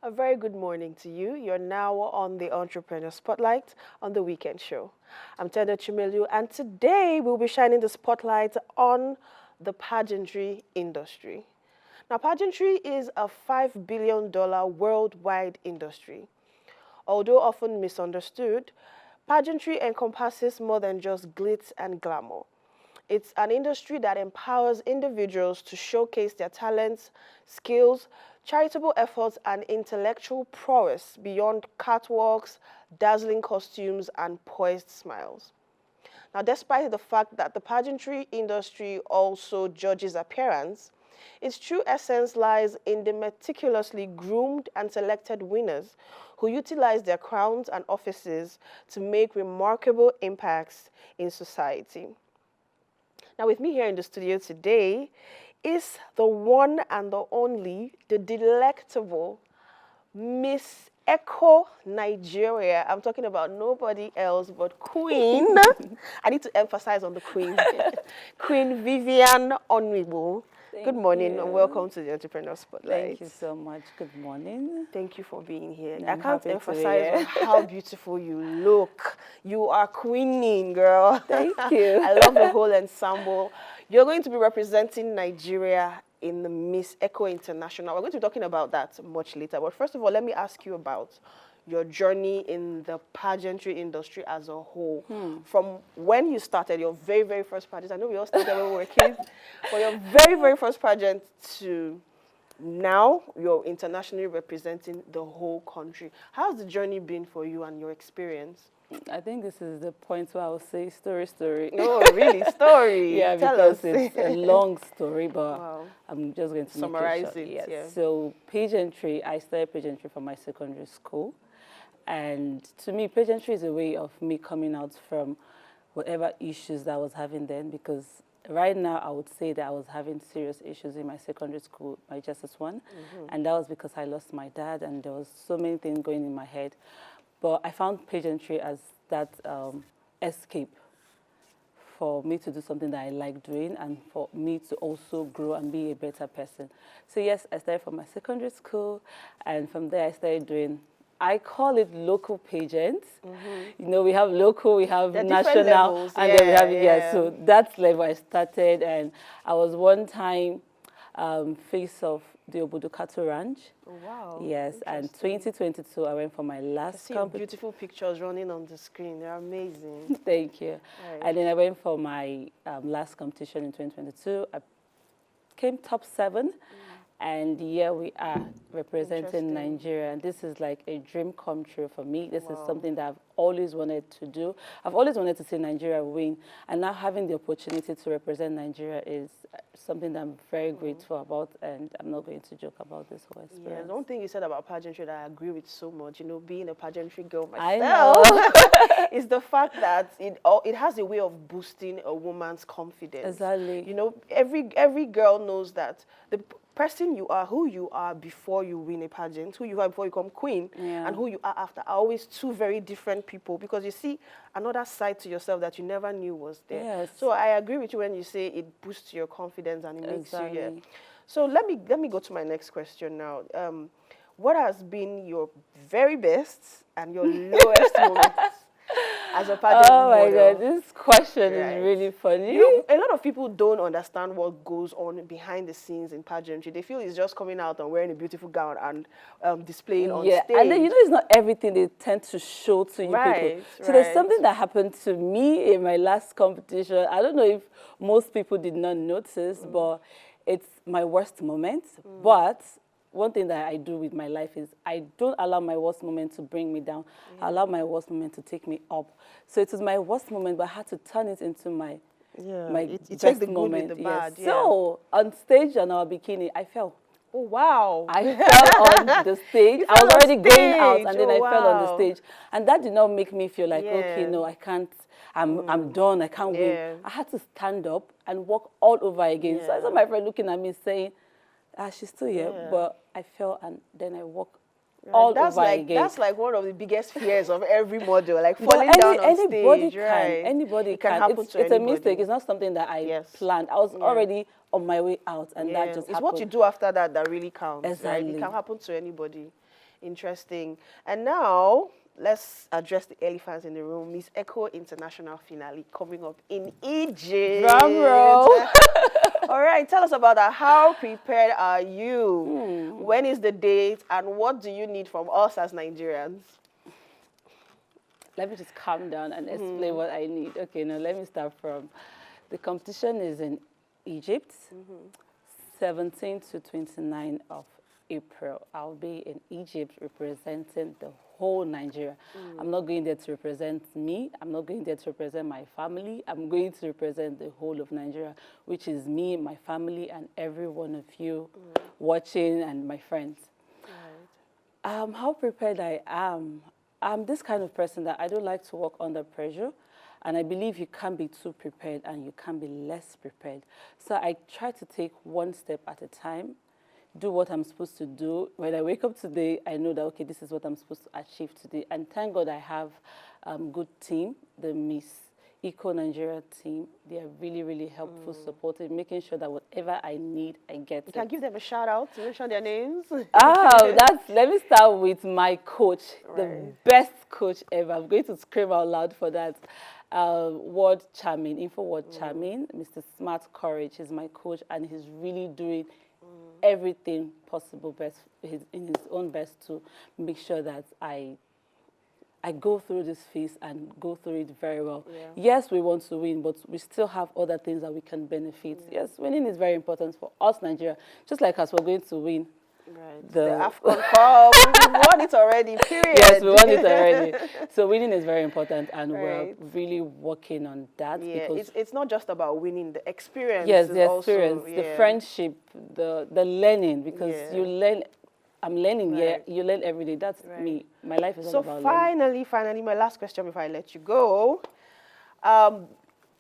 A very good morning to you. You're now on the Entrepreneur Spotlight on the Weekend Show. I'm Tendo Chimelu, and today we'll be shining the spotlight on the pageantry industry. Now, pageantry is a $5 billion worldwide industry. Although often misunderstood, pageantry encompasses more than just glitz and glamour. It's an industry that empowers individuals to showcase their talents, skills, charitable efforts, and intellectual prowess beyond catwalks, dazzling costumes, and poised smiles. Now, despite the fact that the pageantry industry also judges appearance, its true essence lies in the meticulously groomed and selected winners who utilize their crowns and offices to make remarkable impacts in society. Now, with me here in the studio today is the one and the only, the delectable Miss Echo Nigeria. I'm talking about nobody else but Queen. I need to emphasize on the Queen. Queen Vivian Onwibu. Good morning and welcome to the Entrepreneur Spotlight. Thank you so much. Good morning. Thank you for being here. I'm I can't happy to be emphasize here. on how beautiful you look. You are queening, girl. Thank you. I love the whole ensemble. You're going to be representing Nigeria in the Miss Echo International. We're going to be talking about that much later. But first of all, let me ask you about your journey in the pageantry industry as a whole. From when you started, your very, very first pageant. I know we all started when we were kids, but your very, very first pageant to now you're internationally representing the whole country. How's the journey been for you and your experience? I think this is the point where I will say story. Oh, really? Story? Yeah, Tell because us. it's a long story, but Wow. I'm just going to Summarize make it short. it, Yes. yeah. So pageantry, I started pageantry from my secondary school. And to me, pageantry is a way of me coming out from whatever issues that I was having then, because right now I would say that I was having serious issues in my secondary school, my JSS1, and that was because I lost my dad and there was so many things going in my head. But I found pageantry as that escape for me to do something that I like doing and for me to also grow and be a better person. So yes, I started from my secondary school, and from there I started doing, I call it local pageants. You know, we have local, we have There are different national, levels, and then we have, yeah. so that's level I started, and I was one time face of the Obudu Cattle Ranch. Oh, wow. Yes, and Interesting. 2022 I went for my I last see your competition. beautiful pictures running on the screen. They're amazing. Thank you. Right. And then I went for my last competition in 2022. I came top 7. And here we are representing Interesting. Nigeria. And this is like a dream come true for me. This is Wow. something that I've always wanted to do. I've always wanted to see Nigeria win. And now having the opportunity to represent Nigeria is something that I'm very grateful about. And I'm not going to joke about this whole Yeah, experience. the one thing you said about pageantry that I agree with so much, you know, being a pageantry girl I myself, know. is the fact that it has a way of boosting a woman's confidence. Exactly. You know, every girl knows that the person you are, who you are before you win a pageant, who you are before you become queen, Yeah. and who you are after are always two very different people, because you see another side to yourself that you never knew was there. Yes. So I agree with you when you say it boosts your confidence and it makes you, yeah. Exactly. So let me go to my next question now. What has been your very best and your lowest moments as a pageant Oh my model? God, this question Right. is really funny. You know, a lot of people don't understand what goes on behind the scenes in pageantry. They feel it's just coming out and wearing a beautiful gown and displaying on stage. And then you know it's not everything they tend to show to you Right, people. So there's right. something that happened to me in my last competition. I don't know if most people did not notice, but it's my worst moment. But one thing that I do with my life is I don't allow my worst moment to bring me down. I allow my worst moment to take me up. So it was my worst moment, but I had to turn it into my You best take the good moment. with the bad. Yes. Yeah. So on stage on our bikini, I fell. Oh, wow. I fell on the stage. I was fell on already going out, stage. and then Oh, I fell on the wow. stage. And that did not make me feel like, okay, Yeah. no, I can't. I'm done. I can't Yeah. win. I had to stand up and walk all over again. So I saw Yeah. my friend looking at me saying, she's still here. Yeah. But I fell, and then I walked all that's over like again. that's like one of the biggest fears of every model, like But falling down on anybody stage. can. Right? Anybody it can happen It's to a anybody. mistake. It's not something that I Yes. planned. I was already on my way out, and that just it's happened. what you do after that that really counts. Right? Exactly. It can happen to anybody. Interesting. And now let's address the elephants in the room. Miss Echo International finale coming up in Egypt. Drum roll. All right, tell us about that. How prepared are you? When is the date, and what do you need from us as Nigerians? Let me just calm down and explain what I need. Okay, now let me start from the competition is in Egypt, 17 to 29 of April. I'll be in Egypt representing the whole Nigeria. I'm not going there to represent me. I'm not going there to represent my family. I'm going to represent the whole of Nigeria, which is me, my family, and every one of you watching and my friends. Right. How prepared I am. I'm this kind of person that I don't like to work under pressure. And I believe you can't be too prepared and you can't be less prepared. So I try to take one step at a time, do what I'm supposed to do. When I wake up today, I know that, okay, this is what I'm supposed to achieve today. And thank God I have a good team, the Miss Eco Nigeria team. They are really, really helpful, supportive, making sure that whatever I need, I get You can give them a shout out, mention their names. Let me start with my coach, the Right. best coach ever. I'm going to scream out loud for that. Word Charming, Info Word Charming, Mr. Smart Courage is my coach, and he's really doing everything possible in his own best to make sure that I go through this phase and go through it very well. Yeah. Yes, we want to win, but we still have other things that we can benefit. Yes, winning is very important for us, Nigeria. Just like us, we're going to win. Right. The AFCON Cup. We've won it already, period. Yes, we won it already. So winning is very important, and Right. we're really working on that. Yeah, Because it's not just about winning. The experience yes, is the also, experience, the yeah. friendship, the learning, because Yeah. you learn. I'm learning, Right. you learn every day. That's Right. me. My life is all So about learning. finally, my last question before I let you go.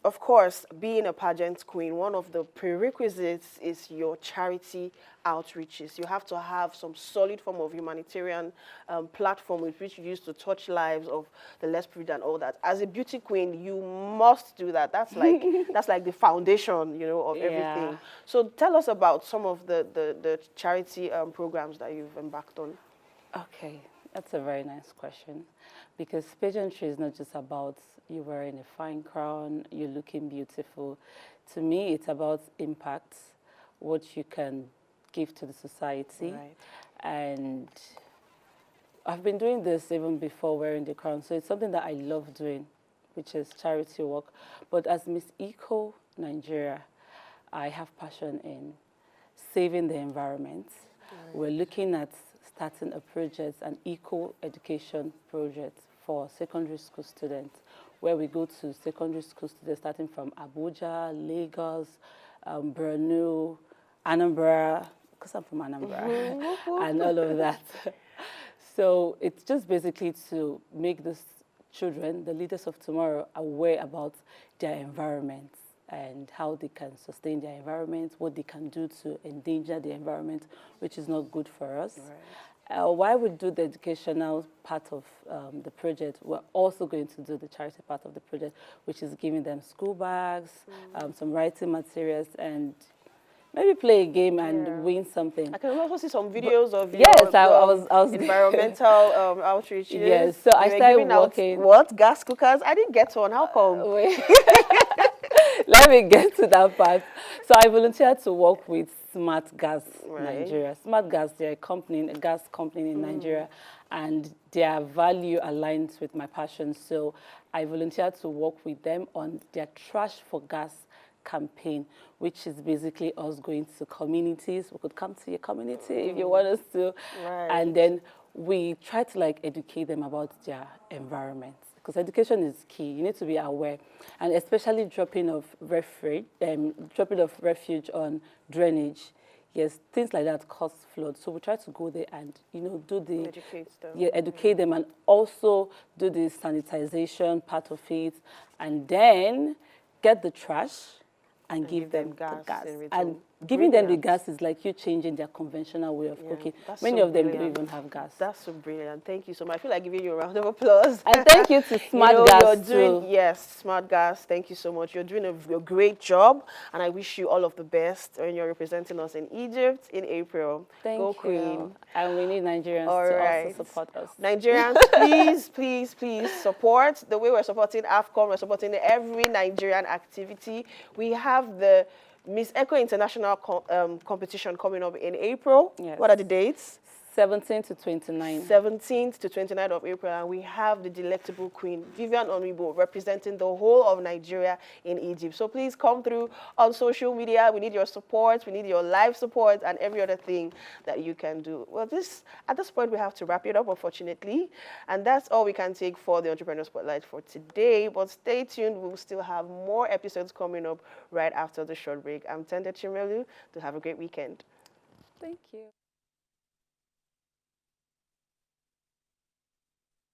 Of course, being a pageant queen, one of the prerequisites is your charity outreaches. You have to have some solid form of humanitarian platform with which you use to touch lives of the less privileged and all that. As a beauty queen, you must do that. That's like that's like the foundation, you know, of Yeah. everything. So tell us about some of the charity programs that you've embarked on. Okay, that's a very nice question, because pageantry is not just about you wearing a fine crown, you looking beautiful. To me, it's about impact, what you can give to the society. Right. And I've been doing this even before wearing the crown, so it's something that I love doing, which is charity work. But as Miss Eco Nigeria, I have passion in saving the environment. Right. We're looking at starting a project, an eco education project for secondary school students, where we go to secondary school students starting from Abuja, Lagos, Borno, Anambra, because I'm from Anambra, and all of that. So it's just basically to make these children, the leaders of tomorrow, aware about their environment and how they can sustain their environment, what they can do to endanger the environment, which is not good for us. Right. While we do the educational part of the project, we're also going to do the charity part of the project, which is giving them school bags, some writing materials, and maybe play a game and win something. I can also see some videos of your, yes, I was environmental outreach. Yes, so I You were started giving out working. what? Gas cookers? I didn't get one. How come? Wait. Let me get to that part. So I volunteered to work with Smart Gas Right. Nigeria. Smart Gas, they're a gas company in Nigeria, and their value aligns with my passion. So I volunteered to work with them on their Trash for Gas campaign, which is basically us going to communities. We could come to your community if you want us to. Right. And then we try to like educate them about their environment, because education is key. You need to be aware, and especially dropping of refuge on drainage. Yes, things like that cause flood. So we try to go there and do the Educate them. educate them, and also do the sanitization part of it, and then get the trash and give them gas the gas. in return. And giving them the Brilliant. gas is like you changing their conventional way of Yeah, cooking. that's Many so of them don't brilliant. even have gas. That's so brilliant. Thank you so much. I feel like giving you a round of applause. And thank you to You Smart know, Gas you're doing, too. yes, Smart Gas. Thank you so much. You're doing a great job, and I wish you all of the best when you're representing us in Egypt in April. Go Thank you. Queen. And we need Nigerians All to also right. support us. Nigerians, please, please, please support the way we're supporting AFCON, we're supporting every Nigerian activity. We have the Miss Echo International competition coming up in April. Yes. What are the dates? 17 to 29. 17th to 29th of April, and we have the delectable Queen, Vivian Onwibo, representing the whole of Nigeria in Egypt. So please come through on social media. We need your support. We need your live support and every other thing that you can do. Well, at this point, we have to wrap it up, unfortunately. And that's all we can take for the Entrepreneur Spotlight for today. But stay tuned. We'll still have more episodes coming up right after the short break. I'm Tende Chimelu. To have a great weekend. Thank you.